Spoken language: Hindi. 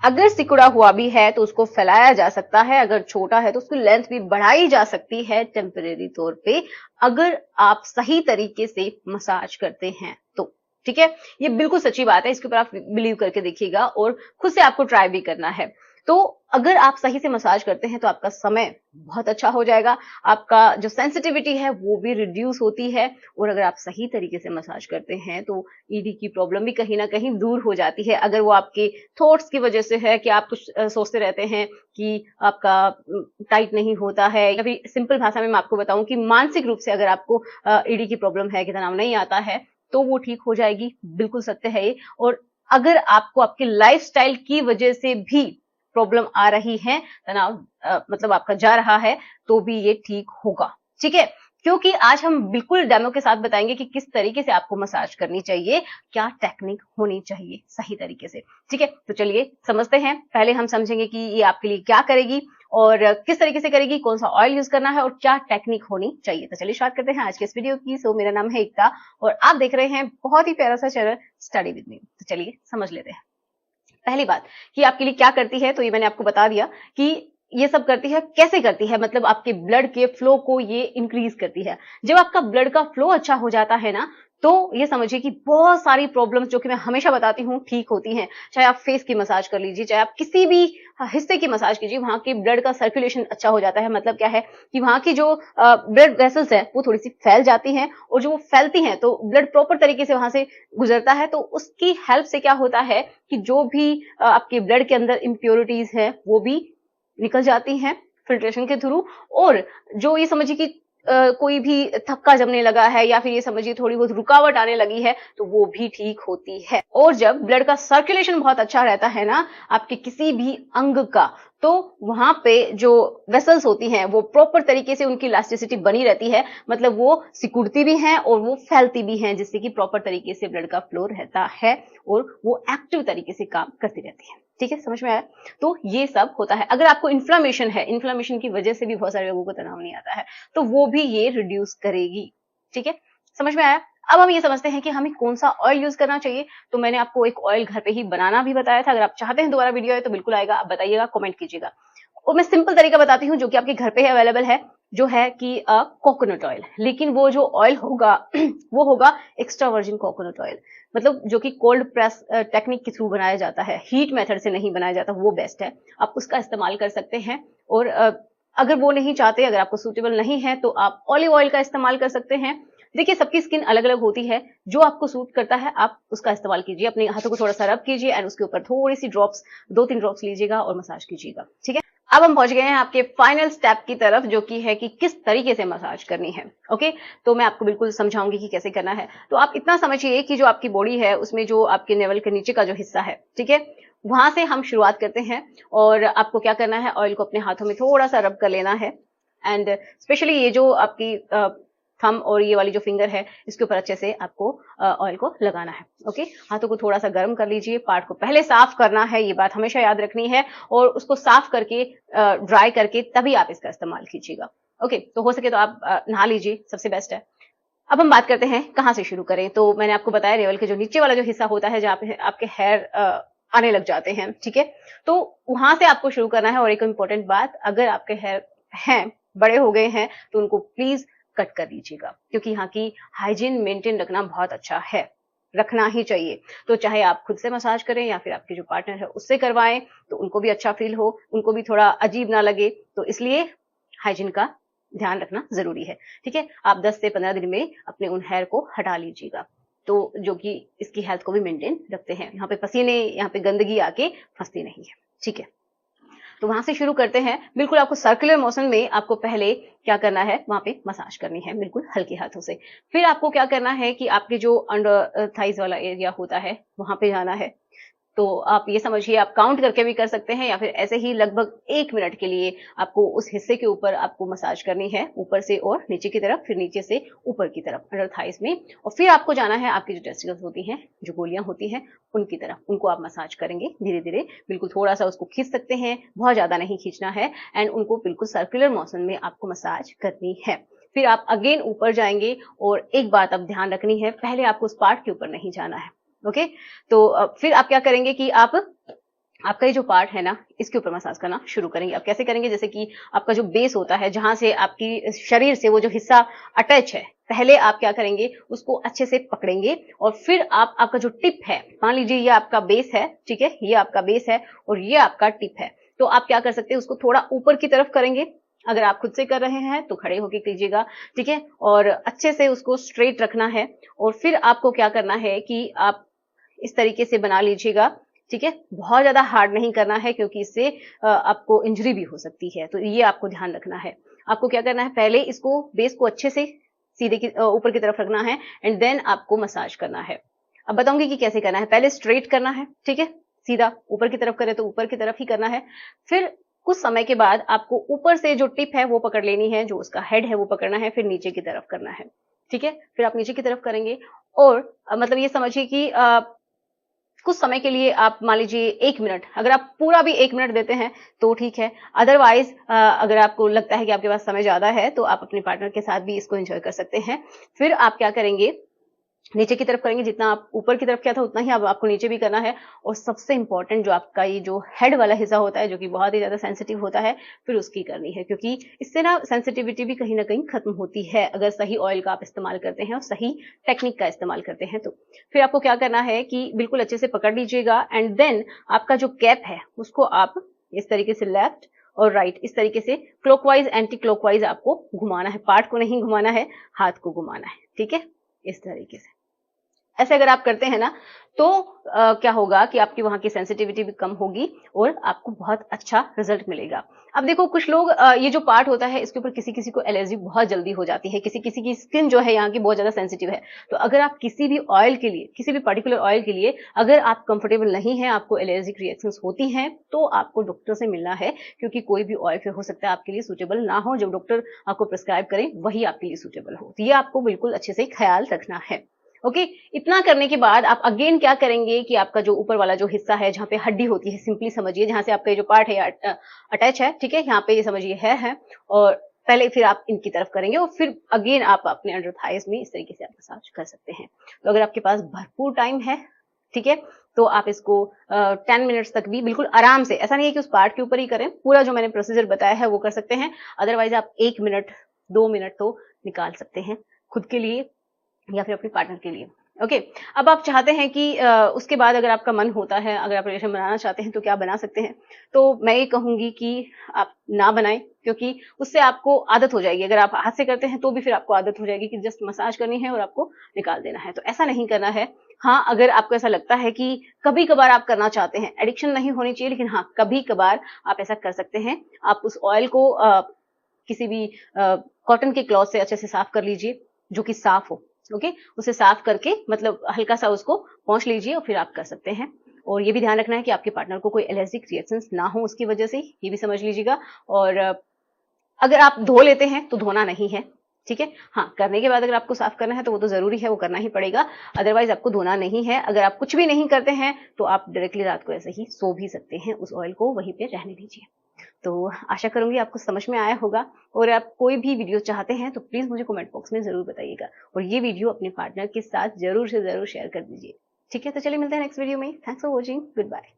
अगर सिकुड़ा हुआ भी है तो उसको फैलाया जा सकता है, अगर छोटा है तो उसकी लेंथ भी बढ़ाई जा सकती है टेम्परेरी तौर पे, अगर आप सही तरीके से मसाज करते हैं तो। ठीक है, ये बिल्कुल सच्ची बात है, इसके ऊपर आप बिलीव करके देखिएगा और खुद से आपको ट्राई भी करना है। तो अगर आप सही से मसाज करते हैं तो आपका समय बहुत अच्छा हो जाएगा, आपका जो सेंसिटिविटी है वो भी रिड्यूस होती है, और अगर आप सही तरीके से मसाज करते हैं तो ईडी की प्रॉब्लम भी कहीं ना कहीं दूर हो जाती है। अगर वो आपके थॉट्स की वजह से है कि आप कुछ सोचते रहते हैं कि आपका टाइट नहीं होता है, या फिर सिंपल भाषा में मैं आपको बताऊं कि मानसिक रूप से अगर आपको ईडी की प्रॉब्लम है कि तनाव नहीं आता है, तो वो ठीक हो जाएगी, बिल्कुल सत्य है ये। और अगर आपको आपके लाइफस्टाइल की वजह से भी प्रॉब्लम आ रही है, तनाव मतलब आपका जा रहा है, तो भी ये ठीक होगा। ठीक है, क्योंकि आज हम बिल्कुल डेमो के साथ बताएंगे कि किस तरीके से आपको मसाज करनी चाहिए, क्या टेक्निक होनी चाहिए सही तरीके से। ठीक है, तो चलिए समझते हैं। पहले हम समझेंगे कि ये आपके लिए क्या करेगी और किस तरीके से करेगी, कौन सा ऑयल यूज करना है और क्या टेक्निक होनी चाहिए। तो चलिए स्टार्ट करते हैं आज के इस वीडियो की। सो मेरा नाम है एकता और आप देख रहे हैं बहुत ही प्यारा सा चैनल स्टडी विद मी। तो चलिए समझ लेते हैं। पहली बात कि आपके लिए क्या करती है, तो ये मैंने आपको बता दिया कि ये सब करती है। कैसे करती है, मतलब आपके ब्लड के फ्लो को ये इंक्रीज करती है। जब आपका ब्लड का फ्लो अच्छा हो जाता है ना, तो ये समझिए कि बहुत सारी प्रॉब्लम्स जो कि मैं हमेशा बताती हूँ ठीक होती हैं। चाहे आप फेस की मसाज कर लीजिए, चाहे आप किसी भी हिस्से की मसाज कीजिए, वहां के ब्लड का सर्कुलेशन अच्छा हो जाता है। मतलब क्या है कि वहां की जो ब्लड वेसल्स है वो थोड़ी सी फैल जाती हैं, और जो वो फैलती हैं तो ब्लड प्रॉपर तरीके से वहां से गुजरता है। तो उसकी हेल्प से क्या होता है कि जो भी आपके ब्लड के अंदर इम्प्योरिटीज है वो भी निकल जाती हैं फिल्ट्रेशन के थ्रू। और जो ये समझिए कि कोई भी थक्का जमने लगा है, या फिर ये समझिए थोड़ी बहुत रुकावट आने लगी है, तो वो भी ठीक होती है। और जब ब्लड का सर्कुलेशन बहुत अच्छा रहता है ना आपके किसी भी अंग का, तो वहां पे जो वेसल्स होती हैं वो प्रॉपर तरीके से उनकी इलास्टिसिटी बनी रहती है, मतलब वो सिकुड़ती भी हैं और वो फैलती भी हैं, जिससे कि प्रॉपर तरीके से ब्लड का फ्लो रहता है और वो एक्टिव तरीके से काम करती रहती है। ठीक है, समझ में आया? तो ये सब होता है। अगर आपको इन्फ्लामेशन है, इन्फ्लामेशन की वजह से भी बहुत सारे लोगों को तनाव नहीं आता है, तो वो भी ये रिड्यूस करेगी। ठीक है, समझ में आया? अब हम ये समझते हैं कि हमें कौन सा ऑयल यूज करना चाहिए। तो मैंने आपको एक ऑयल घर पे ही बनाना भी बताया था। अगर आप चाहते हैं दोबारा वीडियो आए तो बिल्कुल आएगा, आप बताइएगा, कमेंट कीजिएगा। और मैं सिंपल तरीका बताती हूँ जो कि आपके घर पे अवेलेबल है, जो है कि कोकोनट ऑयल। लेकिन वो जो ऑयल होगा वो होगा एक्स्ट्रा वर्जिन कोकोनट ऑयल, मतलब जो कि कोल्ड प्रेस टेक्निक के थ्रू बनाया जाता है, हीट मेथड से नहीं बनाया जाता, वो बेस्ट है। आप उसका इस्तेमाल कर सकते हैं। और अगर वो नहीं चाहते, अगर आपको सूटेबल नहीं है, तो आप ऑलिव ऑयल का इस्तेमाल कर सकते हैं। देखिए सबकी स्किन अलग अलग होती है, जो आपको सूट करता है आप उसका इस्तेमाल कीजिए। अपने हाथों को थोड़ा सा रब कीजिए एंड उसके ऊपर थोड़ी सी ड्रॉप्स, 2-3 ड्रॉप्स लीजिएगा और मसाज कीजिएगा। ठीक है, अब हम पहुंच गए हैं आपके फाइनल स्टेप की तरफ, जो कि है कि किस तरीके से मसाज करनी है। ओके, तो मैं आपको बिल्कुल समझाऊंगी कि कैसे करना है। तो आप इतना समझिए कि जो आपकी बॉडी है उसमें जो आपके नेवल के नीचे का जो हिस्सा है, ठीक है, वहां से हम शुरुआत करते हैं। और आपको क्या करना है, ऑयल को अपने हाथों में थोड़ा सा रब कर लेना है। एंड स्पेशली ये जो आपकी थंब और ये वाली जो फिंगर है, इसके ऊपर अच्छे से आपको ऑयल को लगाना है। ओके, हाथों को थोड़ा सा गर्म कर लीजिए। पार्ट को पहले साफ करना है, ये बात हमेशा याद रखनी है, और उसको साफ करके ड्राई करके तभी आप इसका इस्तेमाल कीजिएगा। ओके, तो हो सके तो आप नहा लीजिए, सबसे बेस्ट है। अब हम बात करते हैं कहाँ से शुरू करें। तो मैंने आपको बताया नेवल के जो नीचे वाला जो हिस्सा होता है, जहाँ पे आपके हेयर आने लग जाते हैं, ठीक है, तो वहां से आपको शुरू करना है। और एक इम्पोर्टेंट बात, अगर आपके हेयर हैं, बड़े हो गए हैं, तो उनको प्लीज कट कर दीजिएगा, क्योंकि यहाँ की हाइजीन मेंटेन रखना बहुत अच्छा है, रखना ही चाहिए। तो चाहे आप खुद से मसाज करें या फिर आपके जो पार्टनर है उससे करवाएं, तो उनको भी अच्छा फील हो, उनको भी थोड़ा अजीब ना लगे, तो इसलिए हाइजीन का ध्यान रखना जरूरी है। ठीक है, आप 10 से 15 दिन में अपने उन हेयर को हटा लीजिएगा, तो जो कि इसकी हेल्थ को भी मेंटेन रखते हैं। यहाँ पे पसीने, यहाँ पे गंदगी आके फंसती नहीं है। ठीक है, तो वहां से शुरू करते हैं। बिल्कुल आपको सर्कुलर मोशन में आपको पहले क्या करना है, वहां पे मसाज करनी है बिल्कुल हल्के हाथों से। फिर आपको क्या करना है कि आपके जो अंडर थाइज वाला एरिया होता है वहां पे जाना है। तो आप ये समझिए, आप काउंट करके भी कर सकते हैं, या फिर ऐसे ही लगभग 1 मिनट के लिए आपको उस हिस्से के ऊपर आपको मसाज करनी है, ऊपर से और नीचे की तरफ, फिर नीचे से ऊपर की तरफ अंडर थाइस में। और फिर आपको जाना है, आपकी जो टेस्टिकल्स होती हैं, जो गोलियां होती हैं, उनकी तरफ, उनको आप मसाज करेंगे धीरे धीरे। बिल्कुल थोड़ा सा उसको खींच सकते हैं, बहुत ज्यादा नहीं खींचना है, एंड उनको बिल्कुल सर्कुलर मोशन में आपको मसाज करनी है। फिर आप अगेन ऊपर जाएंगे, और एक बात अब ध्यान रखनी है, पहले आपको उस पार्ट के ऊपर नहीं जाना है। ओके, तो फिर आप क्या करेंगे कि आप आपका ये जो पार्ट है ना, इसके ऊपर मसाज करना शुरू करेंगे। आप कैसे करेंगे, जैसे कि आपका जो बेस होता है, जहां से आपकी शरीर से वो जो हिस्सा अटैच है, पहले आप क्या करेंगे, उसको अच्छे से पकड़ेंगे और फिर आप आपका जो टिप है, मान लीजिए ये आपका बेस है, ठीक है, ये आपका बेस है और ये आपका टिप है, तो आप क्या कर सकते हैं, उसको थोड़ा ऊपर की तरफ करेंगे। अगर आप खुद से कर रहे हैं तो खड़े होके कीजिएगा, ठीक है, और अच्छे से उसको स्ट्रेट रखना है। और फिर आपको क्या करना है कि आप इस तरीके से बना लीजिएगा, ठीक है, बहुत ज्यादा हार्ड नहीं करना है क्योंकि इससे आपको इंजरी भी हो सकती है, तो ये आपको ध्यान रखना है। आपको क्या करना है, पहले इसको बेस को अच्छे से सीधे की ऊपर की तरफ रखना है एंड देन आपको मसाज करना है। अब बताऊंगी कि कैसे करना है। पहले स्ट्रेट करना है, ठीक है, सीधा ऊपर की तरफ करे तो ऊपर की तरफ ही करना है। फिर कुछ समय के बाद आपको ऊपर से जो टिप है वो पकड़ लेनी है, जो उसका हेड है वो पकड़ना है, फिर नीचे की तरफ करना है, ठीक है। फिर आप नीचे की तरफ करेंगे और मतलब ये समझिए कि कुछ समय के लिए आप मान लीजिए 1 मिनट, अगर आप पूरा भी 1 मिनट देते हैं तो ठीक है, अदरवाइज अगर आपको लगता है कि आपके पास समय ज्यादा है तो आप अपने पार्टनर के साथ भी इसको एंजॉय कर सकते हैं। फिर आप क्या करेंगे, नीचे की तरफ करेंगे, जितना आप ऊपर की तरफ किया था उतना ही अब आपको नीचे भी करना है। और सबसे इंपॉर्टेंट जो आपका ये जो हेड वाला हिस्सा होता है, जो कि बहुत ही ज्यादा सेंसिटिव होता है, फिर उसकी करनी है, क्योंकि इससे ना सेंसिटिविटी भी कहीं ना कहीं खत्म होती है अगर सही ऑयल का आप इस्तेमाल करते हैं और सही टेक्निक का इस्तेमाल करते हैं तो। फिर आपको क्या करना है कि बिल्कुल अच्छे से पकड़ लीजिएगा एंड देन आपका जो कैप है उसको आप इस तरीके से लेफ्ट और राइट इस तरीके से क्लॉकवाइज एंटी क्लॉकवाइज आपको घुमाना है, पार्ट को नहीं घुमाना है, हाथ को घुमाना है, ठीक है, इस तरीके से। ऐसे अगर आप करते हैं ना तो क्या होगा कि आपकी वहां की सेंसिटिविटी भी कम होगी और आपको बहुत अच्छा रिजल्ट मिलेगा। अब देखो कुछ लोग ये जो पार्ट होता है इसके ऊपर किसी किसी को एलर्जी बहुत जल्दी हो जाती है, किसी किसी की स्किन जो है यहाँ की बहुत ज्यादा सेंसिटिव है। तो अगर आप किसी भी ऑयल के लिए, किसी भी पर्टिकुलर ऑयल के लिए अगर आप कंफर्टेबल नहीं है, आपको एलर्जिक रिएक्शंस होती हैं, तो आपको डॉक्टर से मिलना है, क्योंकि कोई भी ऑयल फिर हो सकता है आपके लिए सूटेबल ना हो। जो डॉक्टर आपको प्रिस्क्राइब करें वही आपके लिए सूटेबल हो, तो ये आपको बिल्कुल अच्छे से ख्याल रखना है। ओके, इतना करने के बाद आप अगेन क्या करेंगे कि आपका जो ऊपर वाला जो हिस्सा है जहां पे हड्डी होती है, सिंपली समझिए जहां से आपका ये जो पार्ट है अटैच है, ठीक है, यहाँ पे ये समझिए है और पहले फिर आप इनकी तरफ करेंगे और फिर अगेन आप अपने अंडर थाइस में इस तरीके से आप मसाज कर सकते हैं। तो अगर आपके पास भरपूर टाइम है, ठीक है, तो आप इसको 10 मिनट्स तक भी बिल्कुल आराम से, ऐसा नहीं है कि उस पार्ट के ऊपर ही करें, पूरा जो मैंने प्रोसीजर बताया है वो कर सकते हैं। अदरवाइज आप 1 मिनट 2 मिनट तो निकाल सकते हैं खुद के लिए या फिर अपने पार्टनर के लिए। ओके, अब आप चाहते हैं कि उसके बाद अगर आपका मन होता है, अगर आप रिलेशन बनाना चाहते हैं तो क्या बना सकते हैं, तो मैं ये कहूंगी कि आप ना बनाएं, क्योंकि उससे आपको आदत हो जाएगी। अगर आप हाथ से करते हैं तो भी फिर आपको आदत हो जाएगी कि जस्ट मसाज करनी है और आपको निकाल देना है, तो ऐसा नहीं करना है। हाँ, अगर आपको ऐसा लगता है कि कभी कभार आप करना चाहते हैं, एडिक्शन नहीं होनी चाहिए, लेकिन हाँ कभी कभार आप ऐसा कर सकते हैं। आप उस ऑयल को किसी भी कॉटन के क्लॉथ से अच्छे से साफ कर लीजिए, जो कि साफ हो। ओके, उसे साफ करके मतलब हल्का सा उसको पोंछ लीजिए और फिर आप कर सकते हैं। और ये भी ध्यान रखना है कि आपके पार्टनर को कोई एलर्जिक रिएक्शंस ना हो उसकी वजह से, ये भी समझ लीजिएगा। और अगर आप धो लेते हैं तो धोना नहीं है, ठीक है। हाँ, करने के बाद अगर आपको साफ करना है तो वो तो जरूरी है, वो करना ही पड़ेगा, अदरवाइज आपको धोना नहीं है। अगर आप कुछ भी नहीं करते हैं तो आप डायरेक्टली रात को ऐसे ही सो भी सकते हैं, उस ऑयल को वहीं पे रहने दीजिए। तो आशा करूंगी आपको समझ में आया होगा। और आप कोई भी वीडियो चाहते हैं तो प्लीज मुझे कमेंट बॉक्स में जरूर बताइएगा और ये वीडियो अपने पार्टनर के साथ जरूर से जरूर शेयर कर दीजिए, ठीक है। तो चलिए मिलते हैं नेक्स्ट वीडियो में। Thanks for watching, good bye.